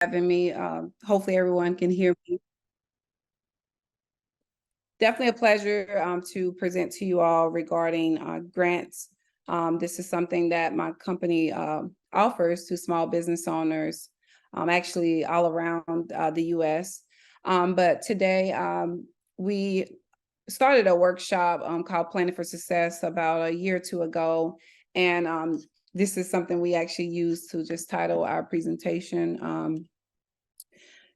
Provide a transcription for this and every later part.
having me. Hopefully everyone can hear me. Definitely a pleasure to present to you all regarding grants. This is something that my company offers to small business owners, actually all around the U.S. But today we started a workshop called Planning for Success about a year or two ago. And this is something we actually use to just title our presentation.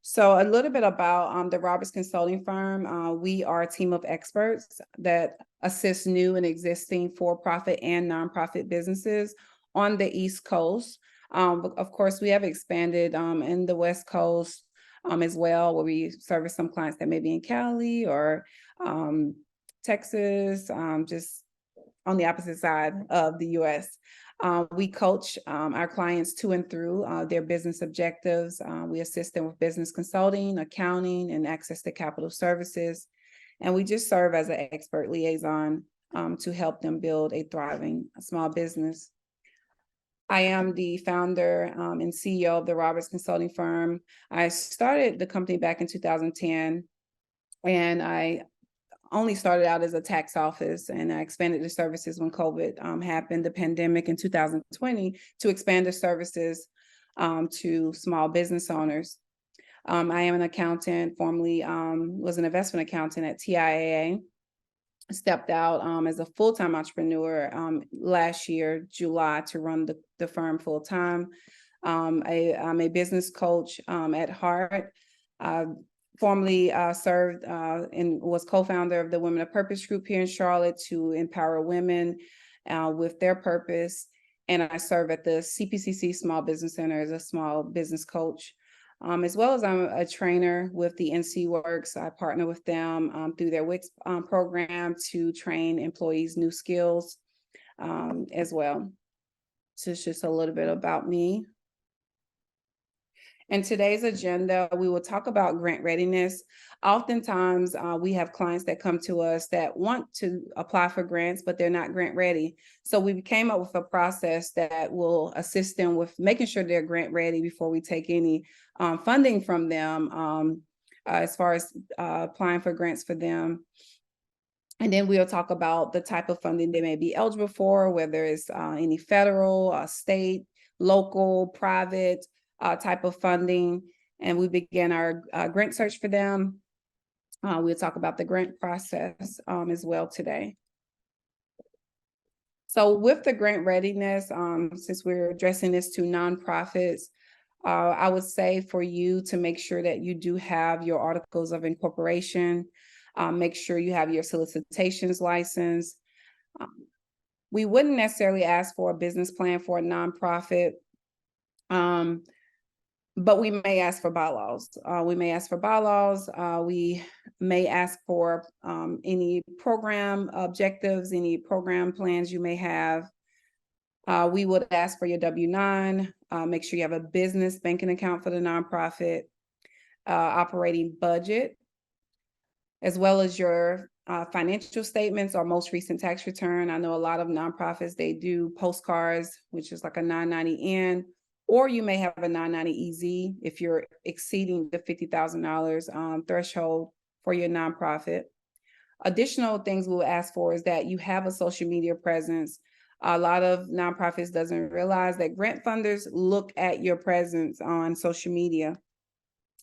So a little bit about the Roberts Consulting Firm. We are a team of experts that assist new and existing for-profit and nonprofit businesses on the East Coast. Of course, we have expanded in the West Coast as well, where we service some clients that may be in Cali or Texas, just on the opposite side of the US. We coach our clients to and through their business objectives. We assist them with business consulting, accounting, and access to capital services. And we just serve as an expert liaison to help them build a thriving small business. I am the founder and CEO of the Roberts Consulting Firm. I started the company back in 2010, and I only started out as a tax office, and I expanded the services when COVID happened, the pandemic in 2020, to expand the services to small business owners. I am an accountant, formerly was an investment accountant at TIAA. Stepped out as a full-time entrepreneur last year, July, to run the firm full-time. I'm a business coach at heart. Formerly served and was co-founder of the Women of Purpose group here in Charlotte to empower women with their purpose. And I serve at the CPCC Small Business Center as a small business coach, as well as I'm a trainer with the NC Works. I partner with them through their WIX program to train employees new skills as well. So it's just a little bit about me. In today's agenda, we will talk about grant readiness. Oftentimes, we have clients that come to us that want to apply for grants, but they're not grant ready. So we came up with a process that will assist them with making sure they're grant ready before we take any funding from them as far as applying for grants for them. And then we'll talk about the type of funding they may be eligible for, whether it's any federal, state, local, private, type of funding, and we begin our grant search for them. We'll talk about the grant process as well today. So with the grant readiness, since we're addressing this to nonprofits, I would say for you to make sure that you do have your articles of incorporation, make sure you have your solicitations license. We wouldn't necessarily ask for a business plan for a nonprofit, but we may ask for bylaws. We may ask for bylaws. We may ask for any program objectives, any program plans you may have. We would ask for your W-9. Make sure you have a business banking account for the nonprofit, operating budget, as well as your financial statements or most recent tax return. I know a lot of nonprofits, they do postcards, which is like a 990N. Or you may have a 990EZ if you're exceeding the $50,000 threshold for your nonprofit. Additional things we'll ask for is that you have a social media presence. A lot of nonprofits doesn't realize that grant funders look at your presence on social media.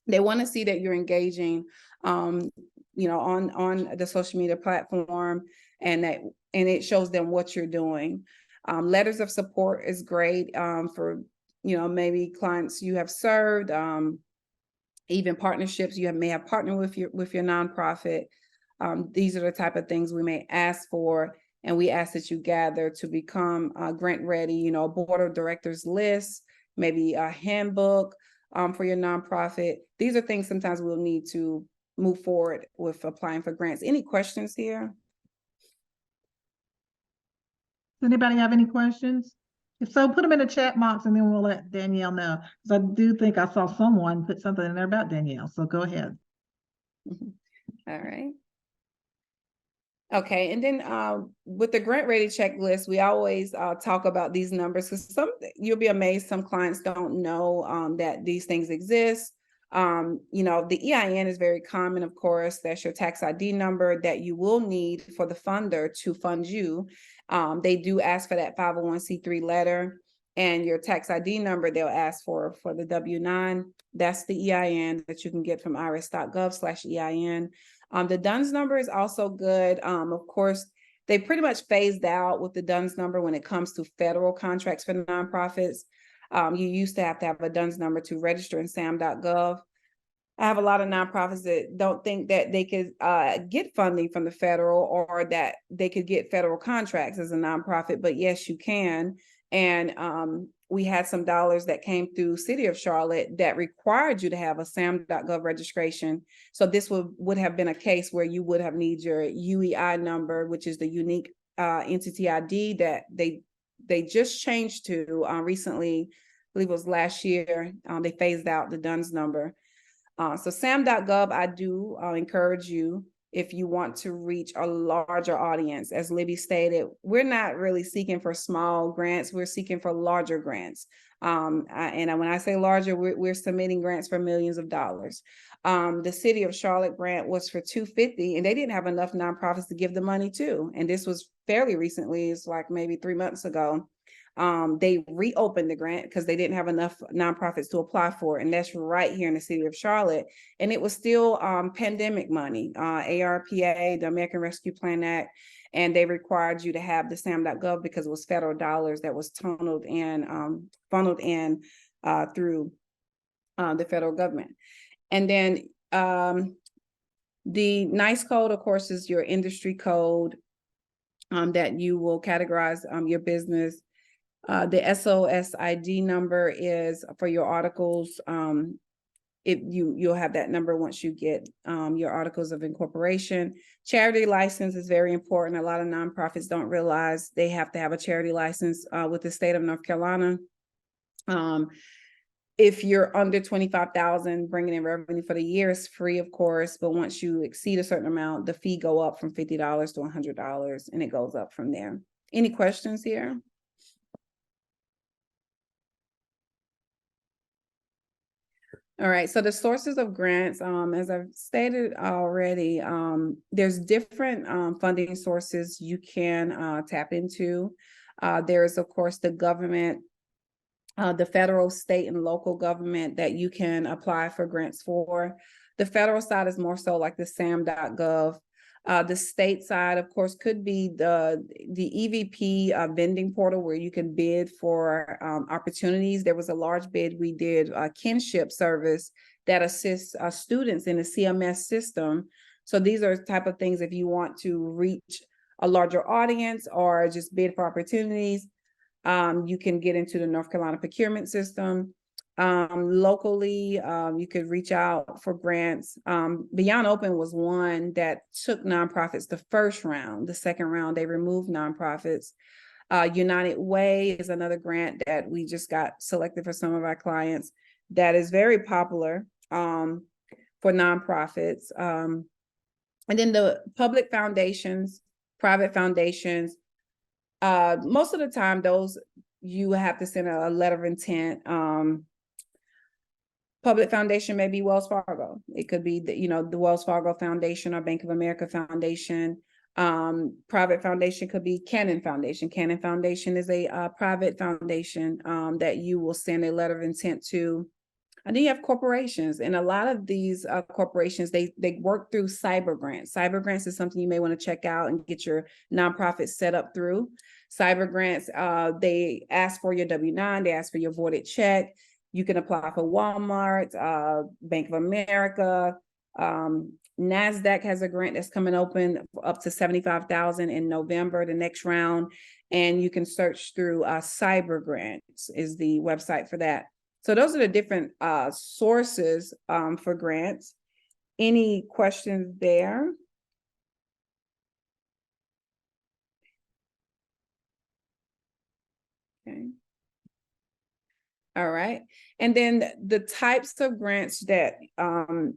They want to see that you're engaging, on the social media platform, and it shows them what you're doing. Letters of support is great for maybe clients you have served, even partnerships you may have partnered with your nonprofit. These are the type of things we may ask for, and we ask that you gather to become grant ready. A board of directors list, maybe a handbook for your nonprofit. These are things sometimes we'll need to move forward with applying for grants. Any questions here? Does anybody have any questions? If so, put them in the chat box and then we'll let Danielle know. Because I do think I saw someone put something in there about Danielle. So go ahead. All right. Okay, and then with the grant ready checklist, we always talk about these numbers because you'll be amazed, some clients don't know that these things exist. You know, the EIN is very common, of course. That's your tax ID number that you will need for the funder to fund you. They do ask for that 501c3 letter and your tax ID number. They'll ask for the W-9. That's the EIN that you can get from irs.gov/EIN. The DUNS number is also good. Of course, they pretty much phased out with the DUNS number when it comes to federal contracts for nonprofits. You used to have a DUNS number to register in SAM.gov. I have a lot of nonprofits that don't think that they could get funding from the federal or that they could get federal contracts as a nonprofit, but yes, you can. And we had some dollars that came through City of Charlotte that required you to have a SAM.gov registration. So this would have been a case where you would have need your UEI number, which is the unique entity ID that they just changed to recently. I believe it was last year. They phased out the DUNS number. So SAM.gov, I do encourage you if you want to reach a larger audience. As Libby stated, we're not really seeking for small grants, we're seeking for larger grants. And when I say larger, we're submitting grants for millions of dollars. The City of Charlotte grant was for $250, and they didn't have enough nonprofits to give the money to. And this was fairly recently, it's like maybe 3 months ago. They reopened the grant because they didn't have enough nonprofits to apply for it. And that's right here in the City of Charlotte. And it was still pandemic money, ARPA, the American Rescue Plan Act, and they required you to have the SAM.gov because it was federal dollars that was funneled in through the federal government. And then the NICE code, of course, is your industry code that you will categorize your business. The SOSID number is for your articles. You'll have that number once you get your articles of incorporation. Charity license is very important. A lot of nonprofits don't realize they have to have a charity license with the state of North Carolina. If you're under 25,000, bringing in revenue for the year is free, of course, but once you exceed a certain amount, the fee go up from $50 to $100, and it goes up from there. Any questions here? All right, so the sources of grants, as I've stated already, there's different funding sources you can tap into. There's, of course, the government, the federal, state, and local government that you can apply for grants for. The federal side is more so like the SAM.gov. The state side, of course, could be the EVP vending portal where you can bid for opportunities. There was a large bid we did, a kinship service that assists students in the CMS system. So these are the type of things if you want to reach a larger audience or just bid for opportunities, you can get into the North Carolina procurement system. Locally, you could reach out for grants. Beyond Open was one that took nonprofits the first round. The second round, they removed nonprofits. United Way is another grant that we just got selected for some of our clients that is very popular for nonprofits. And then the public foundations, private foundations, most of the time, those you have to send a letter of intent. Public foundation may be Wells Fargo. It could be the Wells Fargo Foundation or Bank of America Foundation. Private foundation could be Cannon Foundation. Cannon Foundation is a private foundation that you will send a letter of intent to. And then you have corporations, and a lot of these corporations, they work through cyber grants. Cyber grants is something you may want to check out and get your nonprofit set up through. Cyber grants, they ask for your W-9, they ask for your voided check. You can apply for Walmart, Bank of America. NASDAQ has a grant that's coming open up to $75,000 in November, the next round. And you can search through Cyber Grants is the website for that. So those are the different sources for grants. Any questions there? Okay. All right. And then the types of grants that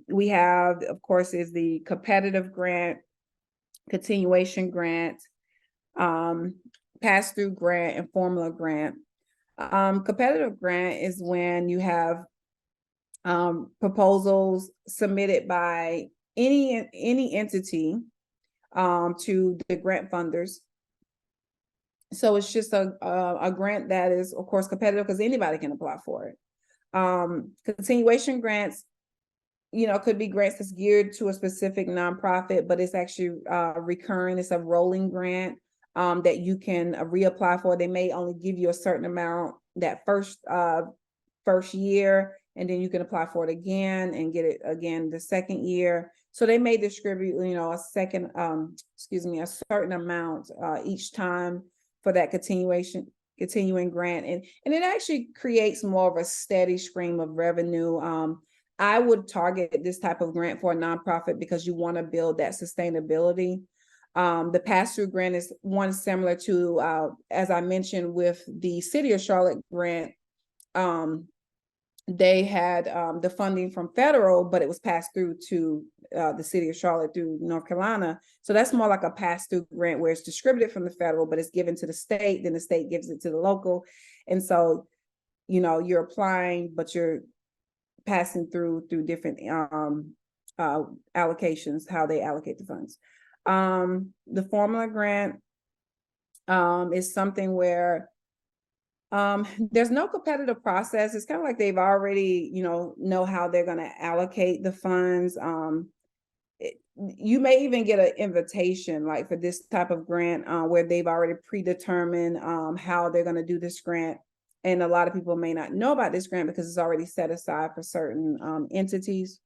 we have, of course, is the competitive grant. continuation grant, pass-through grant, and formula grant. Competitive grant is when you have proposals submitted by any entity to the grant funders. So it's just a grant that is, of course, competitive because anybody can apply for it. Continuation grants, could be grants that's geared to a specific nonprofit, but it's actually recurring. It's a rolling grant that you can reapply for. They may only give you a certain amount that first year, and then you can apply for it again and get it again the second year. So they may distribute, a certain amount each time for that continuing grant. And it actually creates more of a steady stream of revenue. I would target this type of grant for a nonprofit because you want to build that sustainability. The pass-through grant is one similar to, as I mentioned, with the City of Charlotte grant. They had the funding from federal, but it was passed through to the City of Charlotte through North Carolina. So that's more like a pass-through grant where it's distributed from the federal, but it's given to the state, then the state gives it to the local. And so, you're applying, but you're passing through different allocations, how they allocate the funds. The formula grant is something where there's no competitive process. It's kind of like they've already, know how they're going to allocate the funds. You may even get an invitation like for this type of grant where they've already predetermined how they're going to do this grant. And a lot of people may not know about this grant because it's already set aside for certain entities.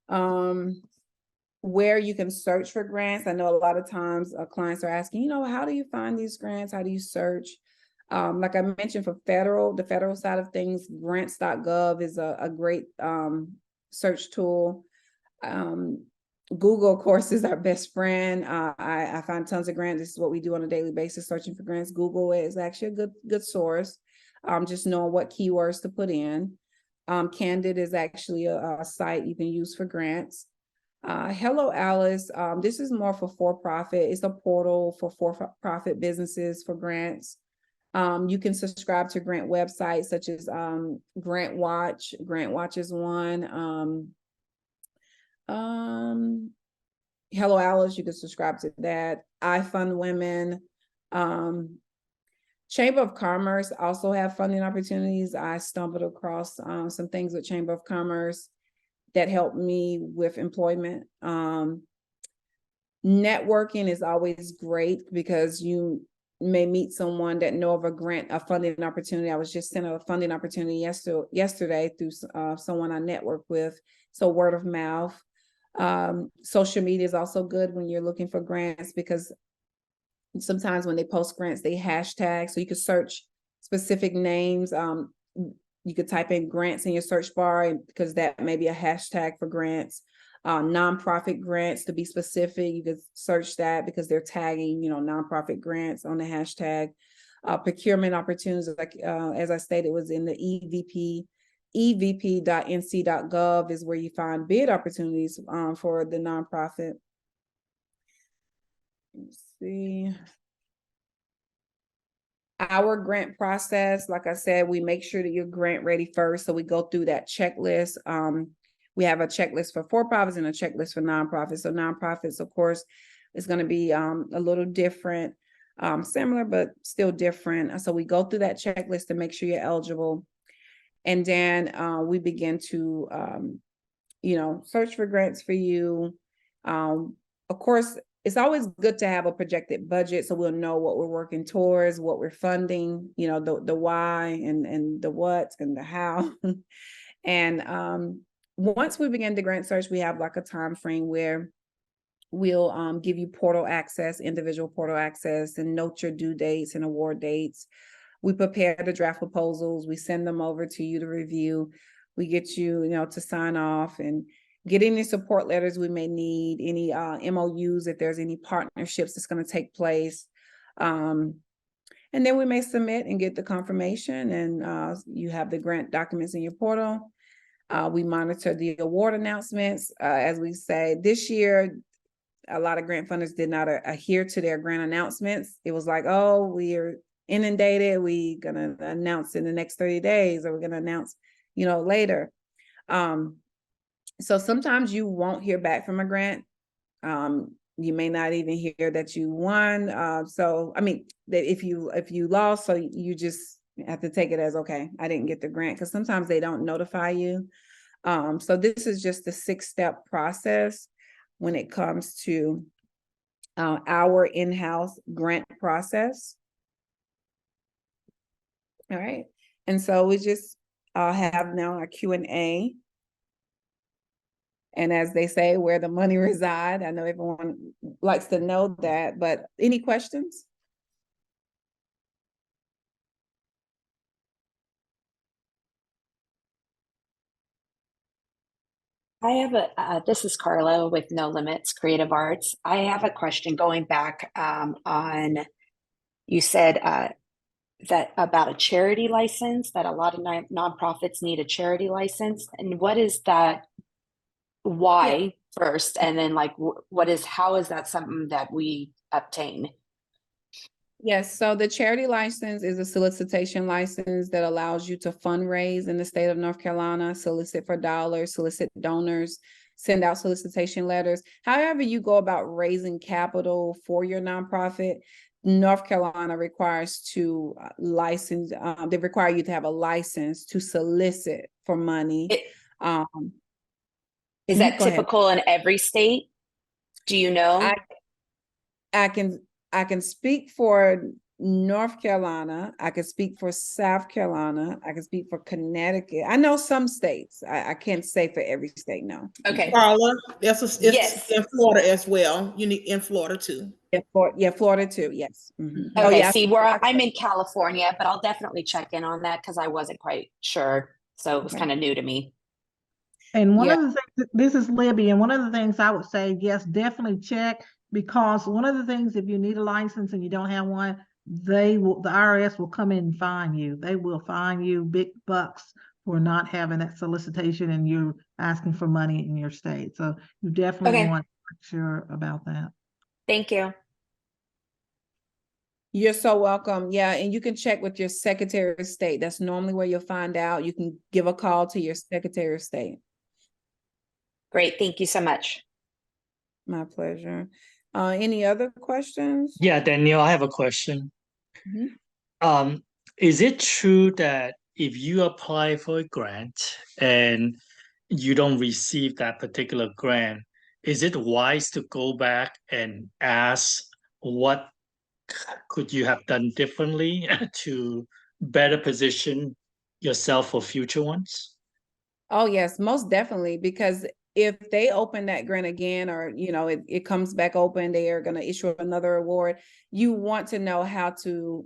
Where you can search for grants. I know a lot of times clients are asking, how do you find these grants? How do you search? Like I mentioned, for the federal side of things, grants.gov is a great search tool. Google, of course, is our best friend. I find tons of grants. This is what we do on a daily basis, searching for grants. Google is actually a good source. Just knowing what keywords to put in. Candid is actually a site you can use for grants. Hello Alice, this is more for-profit. It's a portal for for-profit businesses for grants. You can subscribe to grant websites such as GrantWatch. GrantWatch is one. Hello Alice, you can subscribe to that. I Fund Women. Chamber of Commerce also have funding opportunities. I stumbled across some things with Chamber of Commerce that helped me with employment. Networking is always great because you may meet someone that know of a funding opportunity. I was just sent a funding opportunity yesterday through someone I network with. So word of mouth. Social media is also good when you're looking for grants because sometimes when they post grants, they hashtag, so you could search specific names. You could type in grants in your search bar because that may be a hashtag for grants. Nonprofit grants, to be specific, you could search that because they're tagging, nonprofit grants on the hashtag. Procurement opportunities, like as I stated, was in the EVP. evp.nc.gov is where you find bid opportunities for the nonprofit. Let's see. Our grant process, like I said, we make sure that you're grant ready first. So we go through that checklist. We have a checklist for for-profits and a checklist for nonprofits. So nonprofits, of course, is going to be a little different, similar, but still different. So we go through that checklist to make sure you're eligible. And then we begin to, search for grants for you. Of course, it's always good to have a projected budget so we'll know what we're working towards, what we're funding, the why and the what and the how. And once we begin the grant search, we have like a time frame where we'll give you portal access, individual portal access, and note your due dates and award dates. We prepare the draft proposals. We send them over to you to review. We get you, to sign off and get any support letters we may need, any MOUs, if there's any partnerships that's going to take place. And then we may submit and get the confirmation, and you have the grant documents in your portal. We monitor the award announcements. As we say, this year, a lot of grant funders did not adhere to their grant announcements. It was like, oh, we are inundated. We're going to announce in the next 30 days, or we're going to announce, later. So sometimes you won't hear back from a grant. You may not even hear that you won. So, I mean, that if you lost, so you just have to take it as, okay, I didn't get the grant, because sometimes they don't notify you. So this is just a 6-step process when it comes to our in-house grant process. All right. And so we just have now our Q&A. And as they say, where the money resides. I know everyone likes to know that, but any questions? I have this is Carla with No Limits Creative Arts. I have a question going back on, you said that about a charity license, that a lot of nonprofits need a charity license. And what is that? Why first? And then like, how is that something that we obtain? Yes, so the charity license is a solicitation license that allows you to fundraise in the state of North Carolina, solicit for dollars, solicit donors, send out solicitation letters. However you go about raising capital for your nonprofit, North Carolina requires to license, they require you to have a license to solicit for money. Is that typical in every state? Do you know? I can speak for North Carolina. I can speak for South Carolina. I can speak for Connecticut. I know some states. I can't say for every state, no. Okay. Carla, it's Yes. in Florida as well. You need in Florida too. Yeah, Florida too, yes. Mm-hmm. Okay, Oh, yeah. see, I'm in California, but I'll definitely check in on that because I wasn't quite sure. So it was kind of new to me. And one of the things, this is Libby, and one of the things I would say, yes, definitely check, because one of the things, if you need a license and you don't have one, the IRS will come in and fine you. They will fine you big bucks for not having that solicitation and you're asking for money in your state. So you definitely want to make sure about that. Thank you. You're so welcome. Yeah, and you can check with your Secretary of State. That's normally where you'll find out. You can give a call to your Secretary of State. Great. Thank you so much. My pleasure. Any other questions? Yeah, Danielle, I have a question. Mm-hmm. Is it true that if you apply for a grant and you don't receive that particular grant, is it wise to go back and ask what could you have done differently to better position yourself for future ones? Oh, yes, most definitely. Because if they open that grant again, or, it comes back open, they are going to issue another award. You want to know how to,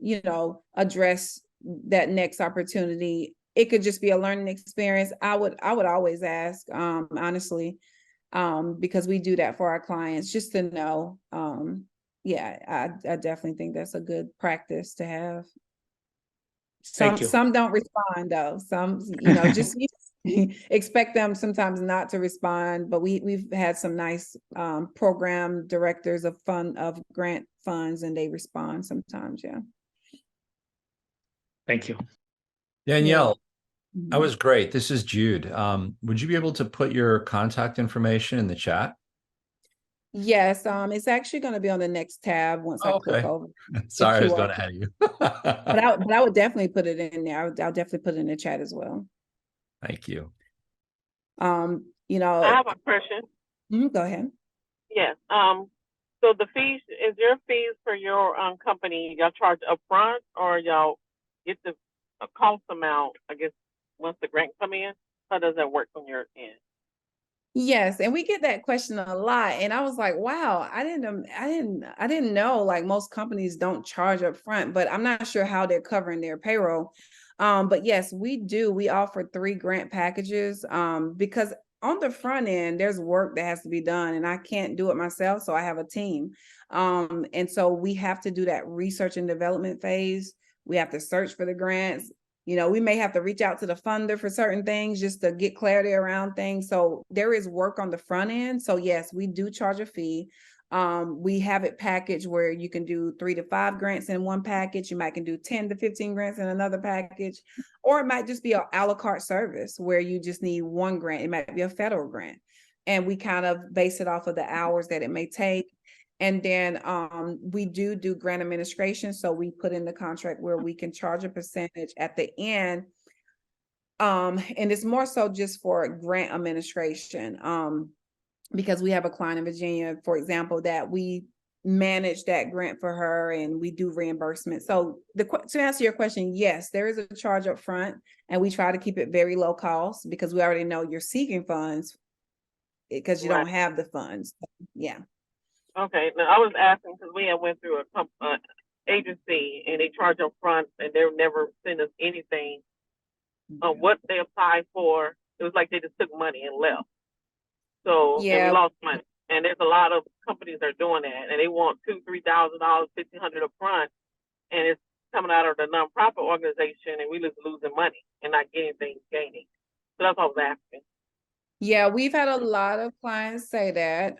address that next opportunity. It could just be a learning experience. I would always ask, honestly, because we do that for our clients, just to know. Yeah, I definitely think that's a good practice to have. Some don't respond though. Some, just expect them sometimes not to respond, but we've had some nice program directors of grant funds, and they respond sometimes. Yeah. Thank you. Danielle, Yeah. that was great. This is Jude. Would you be able to put your contact information in the chat? Yes, it's actually going to be on the next tab once I click over. Sorry, I was going ahead of you. But I would definitely put it in there. I'll definitely put it in the chat as well. Thank you. I have a question. Go ahead. Yes. So the fees, is there fees for your company? Y'all charge upfront, or y'all get the cost amount, I guess, once the grant come in? How does that work on your end? Yes, and we get that question a lot, and I was like, wow, I didn't know, like, most companies don't charge up front, but I'm not sure how they're covering their payroll. But yes, we do. We offer 3 grant packages because on the front end, there's work that has to be done, and I can't do it myself, so I have a team. And so we have to do that research and development phase. We have to search for the grants. We may have to reach out to the funder for certain things just to get clarity around things. So there is work on the front end. So yes, we do charge a fee. We have it packaged where you can do 3 to 5 grants in one package. You might can do 10 to 15 grants in another package, or it might just be a la carte service where you just need one grant. It might be a federal grant. And we kind of base it off of the hours that it may take. And then we do grant administration. So we put in the contract where we can charge a percentage at the end. And it's more so just for grant administration. Because we have a client in Virginia, for example, that we manage that grant for her and we do reimbursement. So to answer your question, yes, there is a charge up front, and we try to keep it very low cost because we already know you're seeking funds because you don't have the funds. Yeah. Okay. Now I was asking because we had went through a agency and they charge up front and they'll never send us anything on what they applied for. It was like they just took money and left. So and we lost money. And there's a lot of companies that are doing that, and they want $2,000, $3,000, $1,500 up front, and it's coming out of the nonprofit organization, and we just losing money and not getting things gaining. So that's what I was asking. Yeah, we've had a lot of clients say that.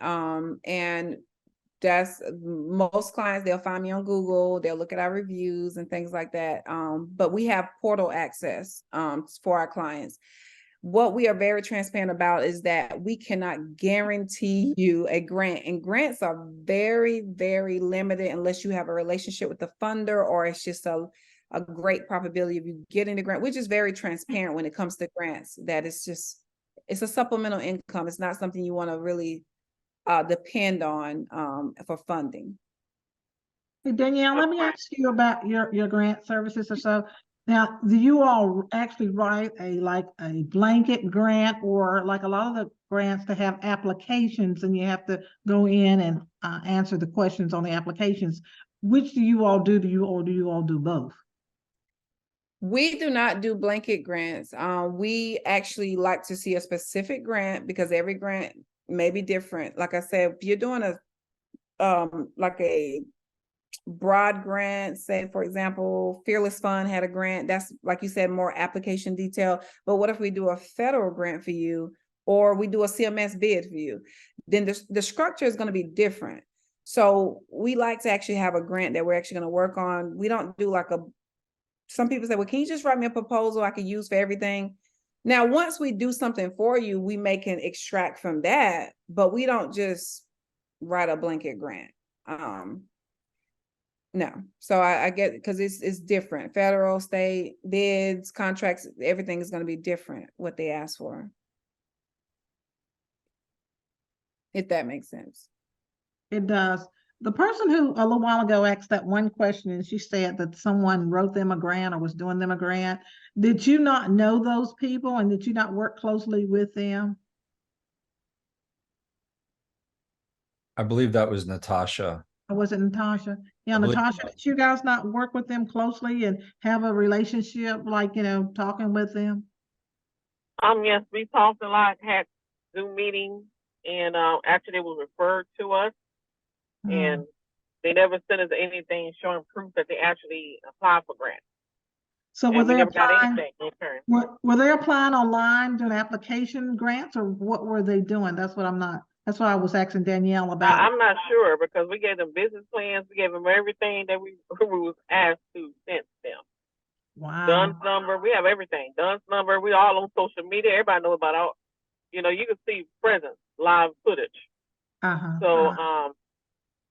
And that's most clients, they'll find me on Google, they'll look at our reviews and things like that. But we have portal access for our clients. What we are very transparent about is that we cannot guarantee you a grant, and grants are very, very limited unless you have a relationship with the funder or it's just a great probability of you getting the grant. We're just very transparent when it comes to grants, that it's a supplemental income. It's not something you want to really depend on for funding. Hey, Danielle, let me ask you about your grant services or so. Now, do you all actually write like a blanket grant, or like a lot of the grants to have applications and you have to go in and answer the questions on the applications? Which do you all do? Do you all do both? We do not do blanket grants. We actually like to see a specific grant because every grant may be different. Like I said, if you're doing like a broad grant, say for example, Fearless Fund had a grant, that's like you said, more application detail. But what if we do a federal grant for you, or we do a CMS bid for you? Then the structure is going to be different. So we like to actually have a grant that we're actually going to work on. We don't do like some people say, well, can you just write me a proposal I can use for everything? Now, once we do something for you, we can extract from that, but we don't just write a blanket grant. No. So I get, because it's different. Federal, state, bids, contracts, everything is going to be different what they ask for. If that makes sense. It does. The person who a little while ago asked that one question, and she said that someone wrote them a grant or was doing them a grant. Did you not know those people, and did you not work closely with them? I believe that was Natasha. Or was it Natasha? Yeah, I believe Natasha, did you guys not work with them closely and have a relationship, like, talking with them? Yes, we talked a lot, had Zoom meetings, and actually they were referred to us, and they never sent us anything showing proof that they actually applied for grants. So were they never got applying? anything in return. Were they applying online, doing application grants, or what were they doing? That's what I was asking Danielle about. I'm not sure, because we gave them business plans, we gave them everything that we was asked to send them. Wow. DUNS number, we have everything. DUNS number, we all on social media. Everybody knows about our, you can see presence, live footage. So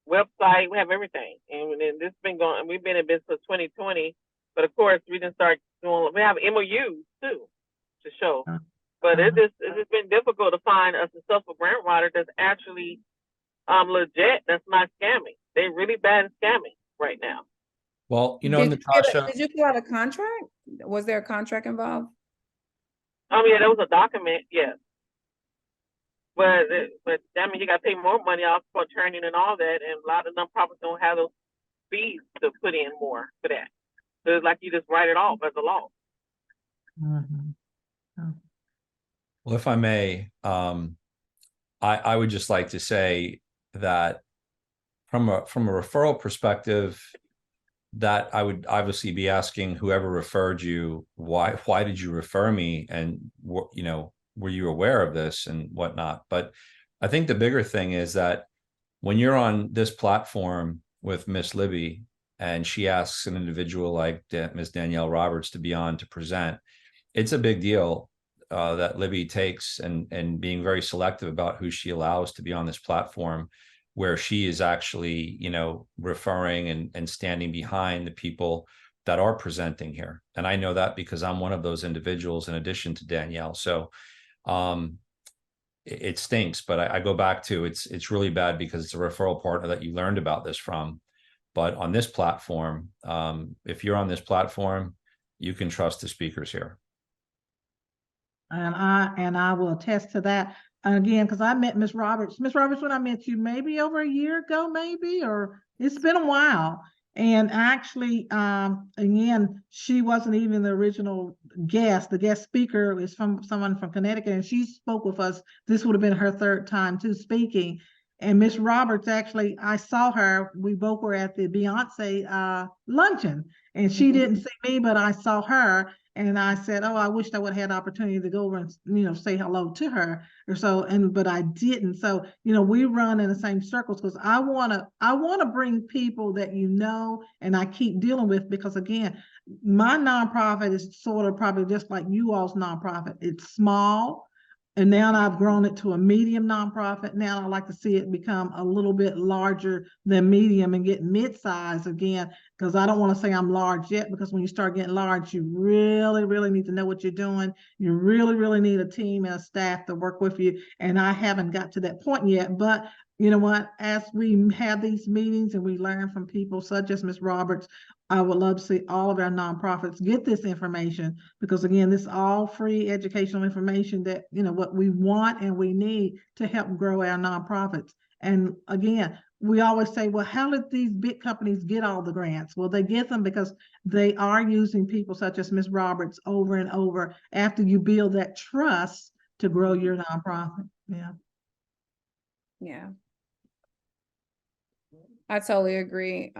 website, we have everything, and this been going. And we've been in business since 2020, but of course we didn't start doing. We have MOUs too to show. But it's just been difficult to find a successful grant writer that's actually legit, that's not scamming. They're really bad at scamming right now. Well, Natasha, did you fill out a contract? Was there a contract involved? Yeah, there was a document, yes. But I mean, you got to pay more money off for attorney and all that, and a lot of nonprofits don't have those fees to put in more for that. So it's like you just write it off as a law. Well, if I may, I would just like to say that from a referral perspective, that I would obviously be asking whoever referred you, why did you refer me, and were you aware of this and whatnot? But I think the bigger thing is that when you're on this platform with Miss Libby and she asks an individual like Ms. Danielle Roberts to be on to present, it's a big deal that Libby takes and being very selective about who she allows to be on this platform, where she is actually, you know, referring and standing behind the people that are presenting here. And I know that because I'm one of those individuals in addition to Danielle. So it stinks, but I go back to it's really bad because it's a referral partner that you learned about this from. But on this platform, if you're on this platform, you can trust the speakers here. And I will attest to that. And again, because I met Miss Roberts. Miss Roberts, when I met you, maybe over a year ago, maybe, or it's been a while. And actually, again, she wasn't even the original guest. The guest speaker is from someone from Connecticut, and she spoke with us. This would have been her third time too speaking. And Miss Roberts, actually, I saw her. We both were at the Beyonce luncheon, and she didn't see me, but I saw her. And I said, "Oh, I wish I would have had the opportunity to go over and, you know, say hello to her or so." But I didn't. So, you know, we run in the same circles because I wanna bring people that you know and I keep dealing with, because again, my nonprofit is sort of probably just like you all's nonprofit. It's small. And now I've grown it to a medium nonprofit. Now I'd like to see it become a little bit larger than medium and get mid-size again, because I don't want to say I'm large yet, because when you start getting large, you really, really need to know what you're doing. You really, really need a team and a staff to work with you. And I haven't got to that point yet, but you know what, as we have these meetings and we learn from people such as Ms. Roberts, I would love to see all of our nonprofits get this information, because again, this is all free educational information that, you know, what we want and we need to help grow our nonprofits. And again, we always say, well, how did these big companies get all the grants? Well, they get them because they are using people such as Ms. Roberts over and over after you build that trust to grow your nonprofit. Yeah. Yeah. I totally agree.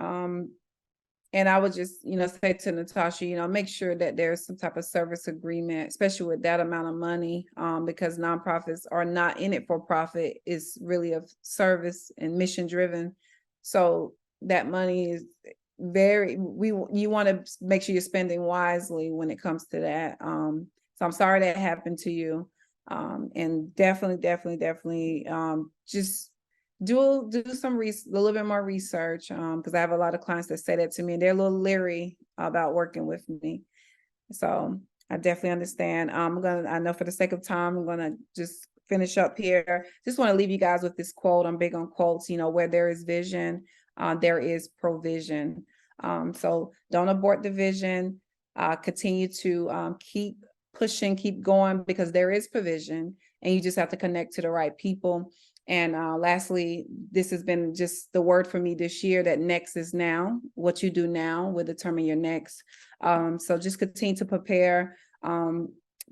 And I would just, you know, say to Natasha, you know, make sure that there's some type of service agreement, especially with that amount of money, because nonprofits are not in it for profit. It's really of service and mission driven. So that money is you want to make sure you're spending wisely when it comes to that. So I'm sorry that happened to you. And definitely, just do some a little bit more research, because I have a lot of clients that say that to me and they're a little leery about working with me. So I definitely understand. I know for the sake of time, I'm gonna just finish up here. Just want to leave you guys with this quote. I'm big on quotes. You know, where there is vision, there is provision. So don't abort the vision. Continue to keep pushing, keep going, because there is provision, and you just have to connect to the right people. And lastly, this has been just the word for me this year, that next is now. What you do now will determine your next. So just continue to prepare.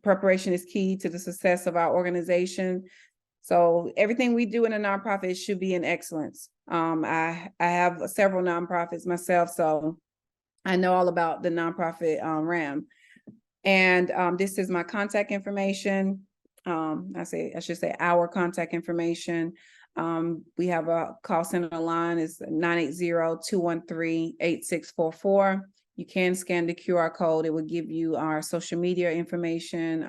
Preparation is key to the success of our organization. So everything we do in a nonprofit should be in excellence. I have several nonprofits myself, so I know all about the nonprofit realm. And this is my contact information. I should say our contact information. We have a call center line, is 980-213-8644. You can scan the QR code. It will give you our social media information,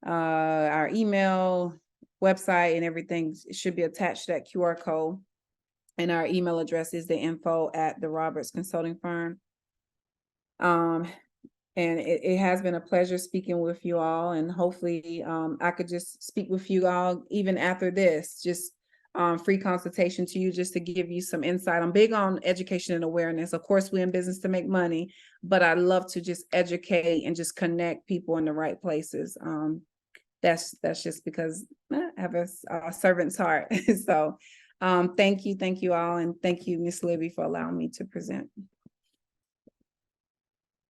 our email, website, and everything. It should be attached to that QR code. And our email address is the info@the-Roberts Consulting Firm. And it has been a pleasure speaking with you all, and hopefully I could just speak with you all even after this, just free consultation to you, just to give you some insight. I'm big on education and awareness. Of course, we're in business to make money, but I love to just educate and just connect people in the right places. That's just because I have a servant's heart. So thank you all, and thank you, Ms. Libby, for allowing me to present.